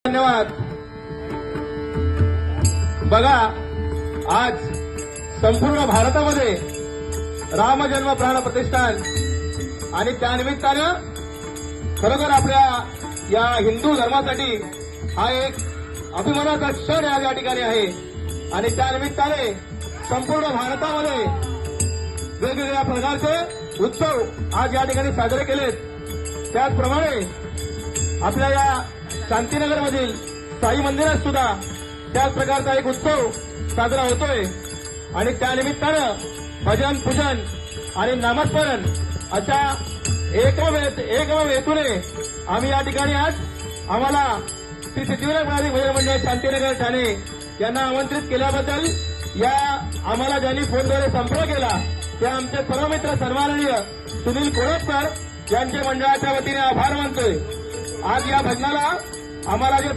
धन्यवाद। बघा, आज संपूर्ण भारतामध्ये रामजन्म प्राण प्रतिष्ठान आणि त्यानिमित्तानं खरोखर आपल्या या हिंदू धर्मासाठी हा एक अभिमानाचा क्षण आज या ठिकाणी आहे आणि त्यानिमित्ताने संपूर्ण भारतामध्ये वेगवेगळ्या प्रकारचे उत्सव आज या ठिकाणी साजरे केलेत। त्याचप्रमाणे आपल्या या शांतीनगरमधील साई मंदिरात सुद्धा त्याच प्रकारचा एक उत्सव साजरा होतोय आणि त्यानिमित्तानं भजन पूजन आणि नामस्मरण अशा एकमेव हेतूने आम्ही या ठिकाणी आज आम्हाला श्री सिद्धिविनायक महाराज भजन मंडळ शांतीनगर ठाणे यांना आमंत्रित केल्याबद्दल या आम्हाला ज्यांनी फोनद्वारे संपर्क केला त्या आमचे परममित्र सन्माननीय सुनील कोळपकर यांचे मंडळाच्या वतीने आभार मानतोय। आज या भजनाला आम्हाला जे